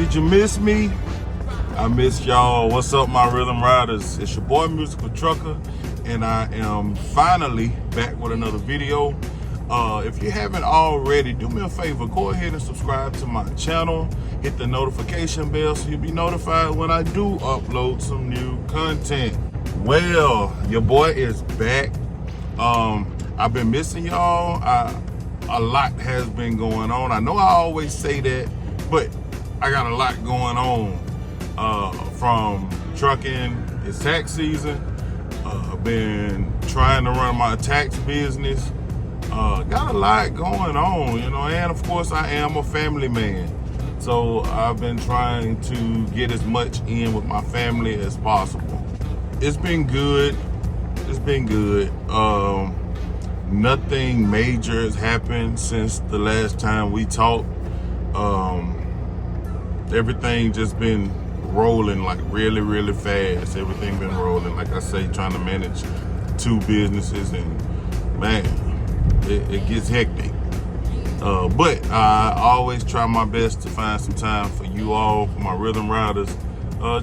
Did you miss me? I miss y'all. What's up, my rhythm riders? It's your boy, Musical Trucker, and I am finally back with another video. If you haven't already, do me a favor, go ahead and subscribe to my channel. Hit the notification bell so you'll be notified when I do upload some new content. Well, your boy is back. I've been missing y'all. A lot has been going on. I know I always say that, but I got a lot going on. From trucking, it's tax season. I've been trying to run my tax business. Got a lot going on, you know, and of course I am a family man. So I've been trying to get as much in with my family as possible. It's been good. It's been good. Nothing major has happened since the last time we talked. Everything just been rolling like really fast. Everything been rolling, like I say, trying to manage two businesses, and man, it gets hectic. But I always try my best to find some time for you all, for my rhythm riders,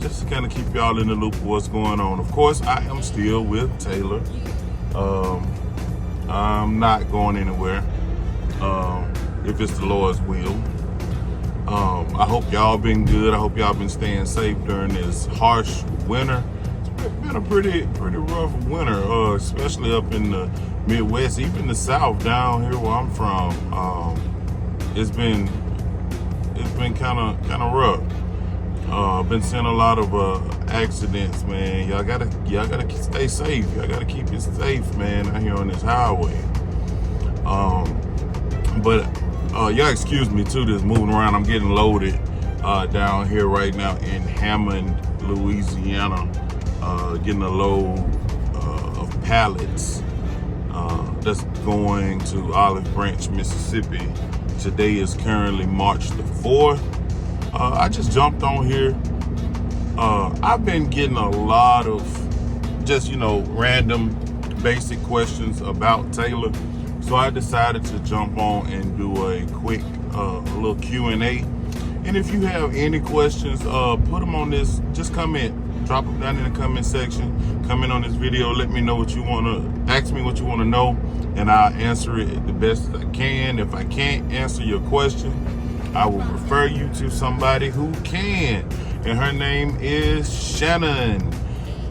just to kind of keep y'all in the loop of what's going on. Of course, I am still with Taylor. I'm not going anywhere, if it's the Lord's will. I hope y'all been good. I hope y'all been staying safe during this harsh winter. It's been a pretty rough winter, especially up in the Midwest, even the South down here where I'm from. It's been kind of rough. Been seeing a lot of accidents, man. Y'all gotta stay safe. Y'all gotta keep it safe, man, out here on this highway. But y'all excuse me too, just moving around. I'm getting loaded down here right now in Hammond, Louisiana, getting a load of pallets that's going to Olive Branch, Mississippi. Today is currently March the 4th. I just jumped on here. I've been getting a lot of just, random basic questions about Taylor. So I decided to jump on and do a quick little Q&A. And if you have any questions, put them on this, just comment, drop them down in the comment section, comment on this video, let me know what you want to, ask me what you want to know, and I'll answer it the best I can. If I can't answer your question, I will refer you to somebody who can. And her name is Shannon.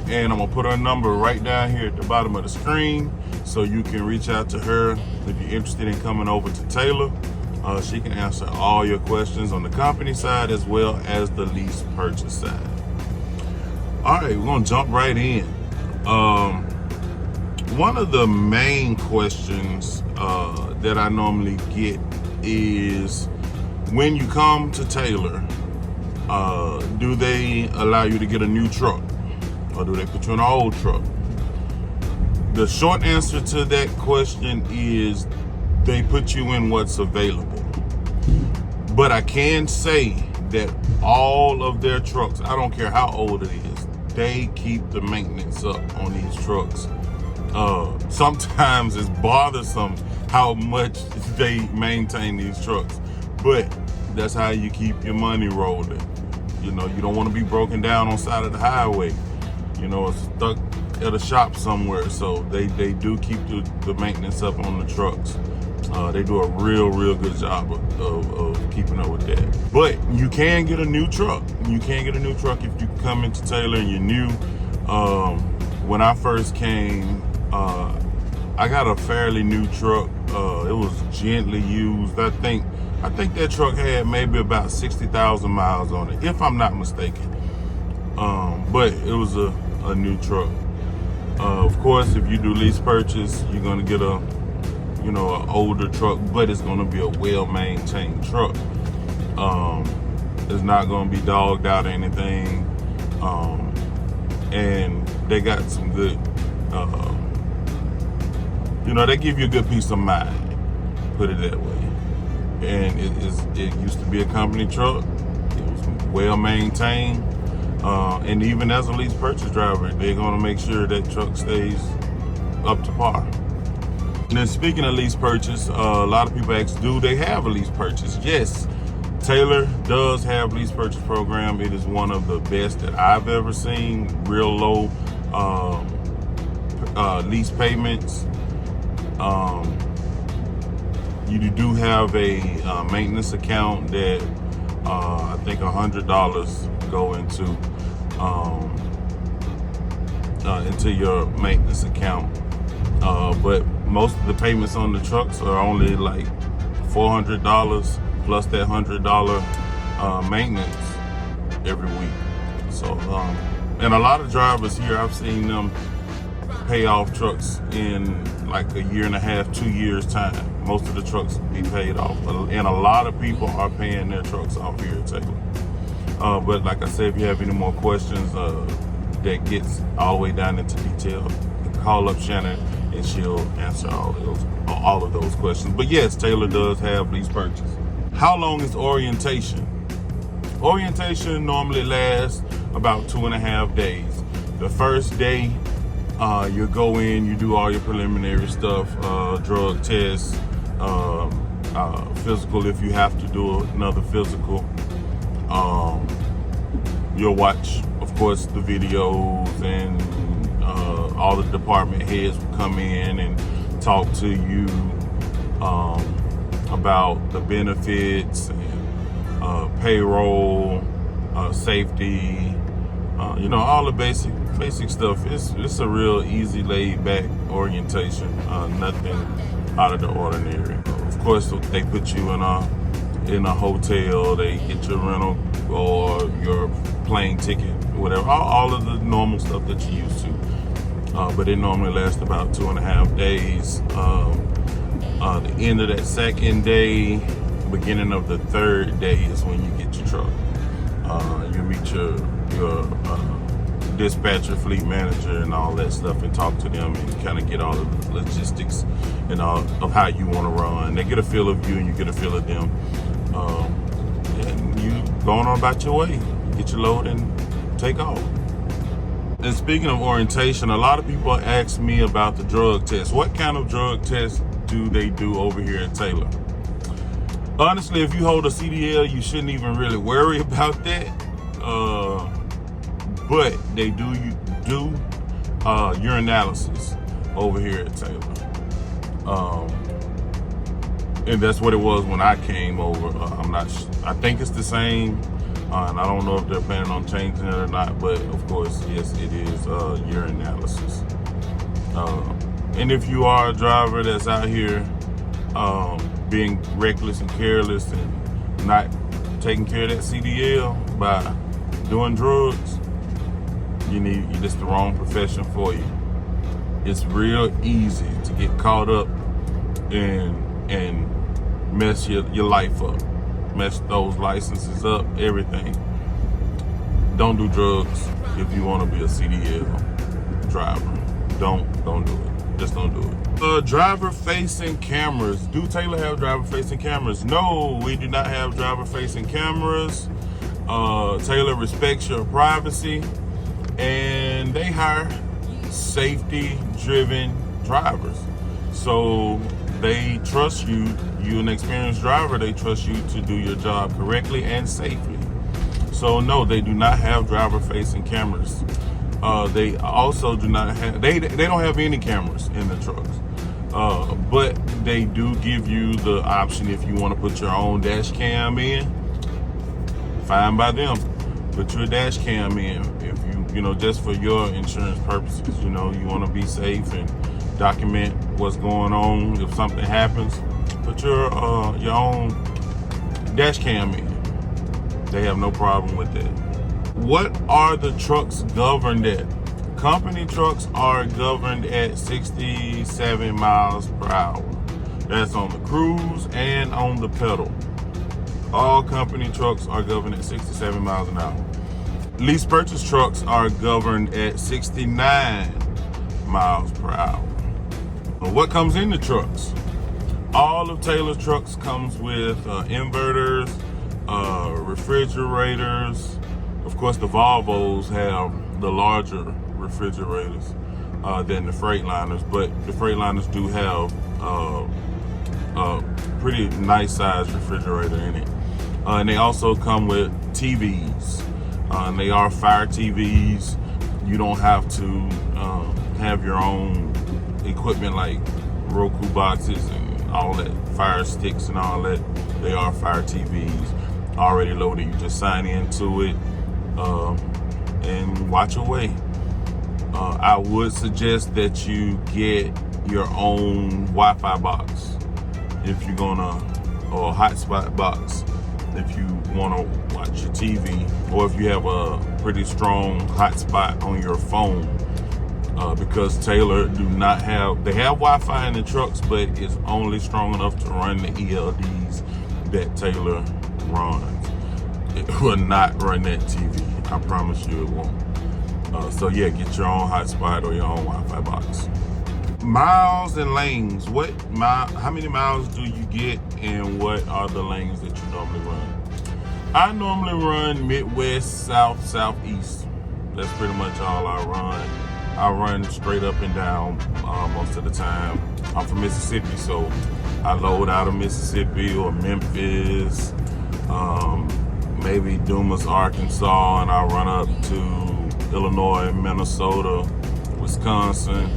And I'm gonna put her number right down here at the bottom of the screen so you can reach out to her if you're interested in coming over to Taylor. She can answer all your questions on the company side as well as the lease purchase side. All right, we're gonna jump right in. One of the main questions that I normally get is, when you come to Taylor, do they allow you to get a new truck? Or do they put you in an old truck? The short answer to that question is they put you in what's available. But I can say that all of their trucks, I don't care how old it is, they keep the maintenance up on these trucks. Sometimes it's bothersome how much they maintain these trucks, but that's how you keep your money rolling. You don't want to be broken down on the side of the highway. It's stuck at a shop somewhere, so they do keep the maintenance up on the trucks. They do a real good job of keeping up with that. But you can get a new truck. You can get a new truck if you come into Taylor and you're new. When I first came, I got a fairly new truck. It was gently used. I think that truck had maybe about 60,000 miles on it, if I'm not mistaken. But it was a new truck. Of course, if you do lease purchase, you're gonna get an older truck, but it's gonna be a well-maintained truck. It's not gonna be dogged out or anything. And they got some good, they give you a good peace of mind, put it that way. And it used to be a company truck. It was well-maintained. And even as a lease purchase driver, they're gonna make sure that truck stays up to par. And then speaking of lease purchase, a lot of people ask, do they have a lease purchase? Yes, Taylor does have lease purchase program. It is one of the best that I've ever seen. Real low lease payments. You do have a maintenance account that I think $100 go into your maintenance account. But most of the payments on the trucks are only like $400 plus that $100 maintenance every week. So, and a lot of drivers here, I've seen them pay off trucks in like a year and a half, 2 years time. Most of the trucks be paid off, and a lot of people are paying their trucks off here at Taylor. But like I said, if you have any more questions that gets all the way down into detail, call up Shannon and she'll answer all of those questions. But yes, Taylor does have lease purchase. How long is orientation? Orientation normally lasts about 2.5 days. The first day, you go in, you do all your preliminary stuff, drug tests, physical if you have to do another physical. You'll watch, of course, the videos, and all the department heads will come in and talk to you about the benefits and payroll, safety, all the basic stuff. It's a real easy, laid back orientation. Nothing out of the ordinary. Of course, they put you in a hotel. They get your rental or your plane ticket, whatever. All of the normal stuff that you're used to. But it normally lasts about 2.5 days. The end of that second day, beginning of the third day is when you get your truck. You meet your dispatcher, fleet manager, and all that stuff, and talk to them and kind of get all the logistics and all of how you want to run. They get a feel of you and you get a feel of them. And you going on about your way. Get your load and take off. And speaking of orientation, a lot of people ask me about the drug test. What kind of drug test do they do over here at Taylor? Honestly, if you hold a CDL, you shouldn't even really worry about that. But they do urinalysis over here at Taylor. And that's what it was when I came over. I think it's the same. And I don't know if they're planning on changing it or not, but of course, yes, it is urinalysis. And if you are a driver that's out here being reckless and careless and not taking care of that CDL by doing drugs, it's the wrong profession for you. It's real easy to get caught up and mess your life up. Mess those licenses up, everything. Don't do drugs if you want to be a CDL driver. Don't do it. Just don't do it. Driver-facing cameras. Do Taylor have driver-facing cameras? No, we do not have driver-facing cameras. Taylor respects your privacy, and they hire safety-driven drivers. So they trust you. You're an experienced driver. They trust you to do your job correctly and safely. So no, they do not have driver-facing cameras. They also do not have. They don't have any cameras in the trucks. But they do give you the option if you want to put your own dash cam in. Fine by them. Put your dash cam in if you just for your insurance purposes. You want to be safe and document what's going on. If something happens, put your own dash cam in. They have no problem with that. What are the trucks governed at? Company trucks are governed at 67 miles per hour. That's on the cruise and on the pedal. All company trucks are governed at 67 miles an hour. Lease purchase trucks are governed at 69 miles per hour. What comes in the trucks? All of Taylor's trucks comes with inverters, refrigerators. Of course, the Volvos have the larger refrigerators than the Freightliners, but the Freightliners do have a pretty nice sized refrigerator in it. And they also come with TVs. And they are Fire TVs. You don't have to have your own equipment like Roku boxes and all that, Fire sticks and all that. They are Fire TVs already loaded. You just sign into it and watch away. I would suggest that you get your own Wi-Fi box if you're gonna, or a hotspot box if you want to watch your TV, or if you have a pretty strong hotspot on your phone, because Taylor do not have, they have Wi-Fi in the trucks, but it's only strong enough to run the ELDs that Taylor runs. It will not run that TV. I promise you it won't. So yeah, get your own hotspot or your own Wi-Fi box. Miles and lanes. How many miles do you get, and what are the lanes that you normally run? I normally run Midwest, South, Southeast. That's pretty much all I run. I run straight up and down most of the time. I'm from Mississippi, so I load out of Mississippi or Memphis, maybe Dumas, Arkansas, and I run up to Illinois, Minnesota, Wisconsin,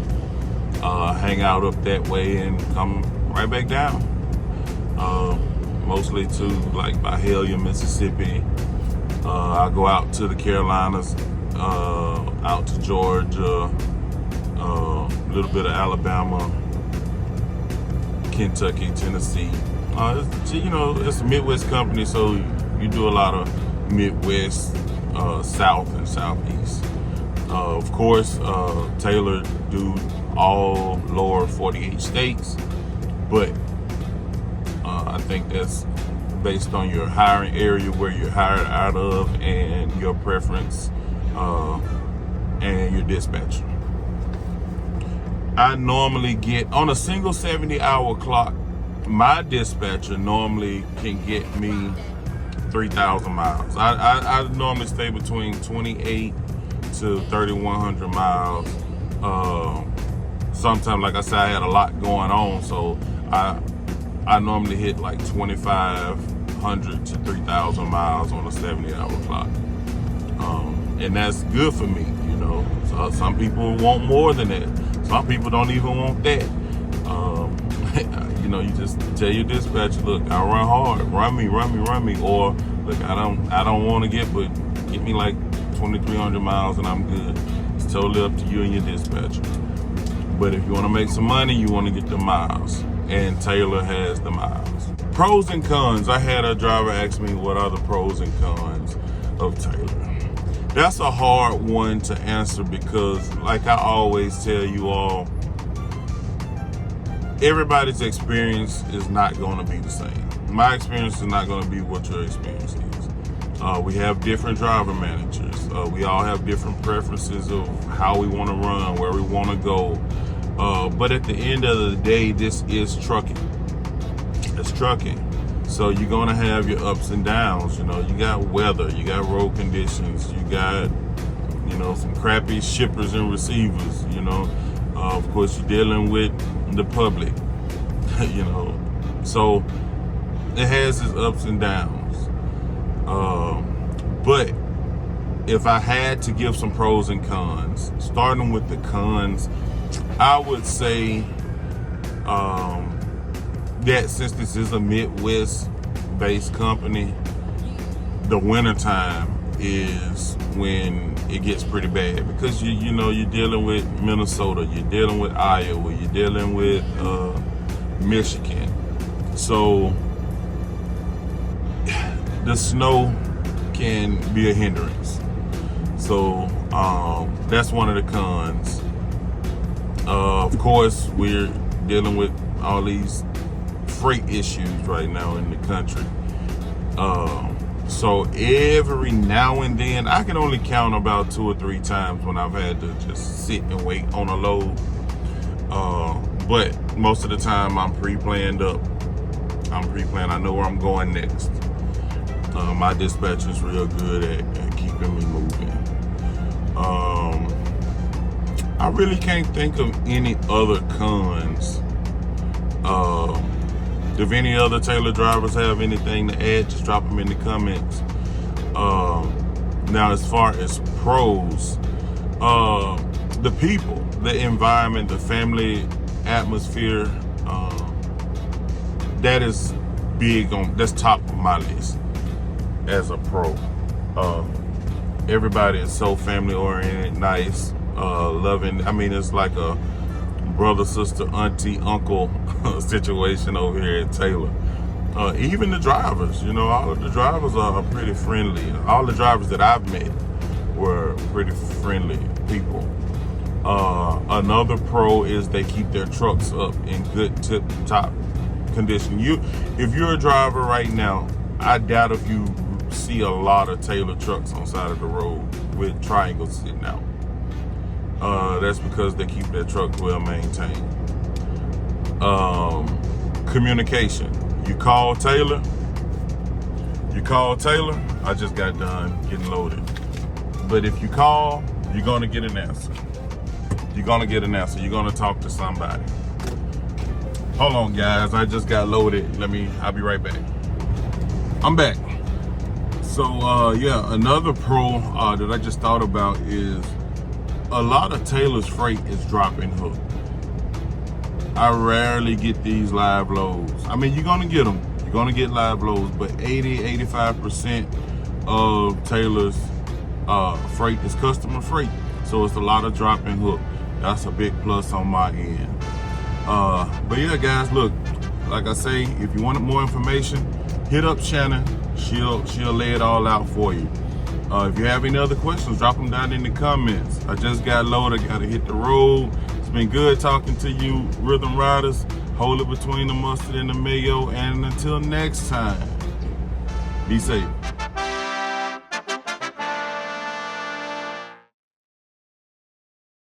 hang out up that way and come right back down. Mostly to like Byhalia, Mississippi. I go out to the Carolinas, out to Georgia, a little bit of Alabama, Kentucky, Tennessee. It's a Midwest company, so you do a lot of Midwest, South, and Southeast. Of course, Taylor do all lower 48 states, but I think that's based on your hiring area, where you're hired out of, and your preference, and your dispatcher. I normally get, on a single 70-hour clock, my dispatcher normally can get me 3,000 miles. I normally stay between 28 to 3,100 miles. Sometimes, like I said, I had a lot going on, so I normally hit like 2,500 to 3,000 miles on a 70-hour clock. And that's good for me, you know. So some people want more than that. Some people don't even want that. You just tell your dispatcher, look, I run hard, run me. Or look, I don't want to get, but get me like 2,300 miles and I'm good. It's totally up to you and your dispatcher. But if you want to make some money, you want to get the miles. And Taylor has the miles. Pros and cons. I had a driver ask me what are the pros and cons of Taylor. That's a hard one to answer because, like I always tell you all, everybody's experience is not going to be the same. My experience is not going to be what your experience is. We have different driver managers. We all have different preferences of how we want to run, where we want to go. But at the end of the day, this is trucking. It's trucking. So you're going to have your ups and downs. You know, you got weather, you got road conditions, you got, some crappy shippers and receivers, of course, you're dealing with the public, so it has its ups and downs. But if I had to give some pros and cons, starting with the cons, I would say that since this is a Midwest-based company, the wintertime is when it gets pretty bad because you're dealing with Minnesota, you're dealing with Iowa, you're dealing with Michigan. So the snow can be a hindrance. So that's one of the cons. Of course, we're dealing with all these freight issues right now in the country. So every now and then, I can only count about 2 or 3 times when I've had to just sit and wait on a load. But most of the time, I'm pre-planned up. I know where I'm going next. My dispatcher's real good at keeping me moving. I really can't think of any other cons If any other Taylor drivers have anything to add, just drop them in the comments. Now, as far as pros, the people, the environment, the family atmosphere, that is that's top of my list as a pro. Everybody is so family oriented, nice, loving. I mean, it's like a brother, sister, auntie, uncle situation over here at Taylor. Even the drivers, all of the drivers are pretty friendly. All the drivers that I've met were pretty friendly people. Another pro is they keep their trucks up in good tip-top condition. If you're a driver right now, I doubt if you see a lot of Taylor trucks on the side of the road with triangles sitting out. That's because they keep their trucks well maintained. Communication. You call Taylor. I just got done getting loaded. But if you call, you're going to get an answer. You're going to talk to somebody. Hold on, guys. I just got loaded. I'll be right back. I'm back. So, yeah, another pro that I just thought about is a lot of Taylor's freight is dropping hook. I rarely get these live loads. I mean, you're going to get them. You're going to get live loads, but 85% of Taylor's freight is customer freight. So it's a lot of dropping hook. That's a big plus on my end. But yeah, guys, look, like I say, if you wanted more information, hit up Shannon. She'll lay it all out for you. If you have any other questions, drop them down in the comments. I just got loaded. Got to hit the road. It's been good talking to you, Rhythm Riders. Hold it between the mustard and the mayo. And until next time, be safe.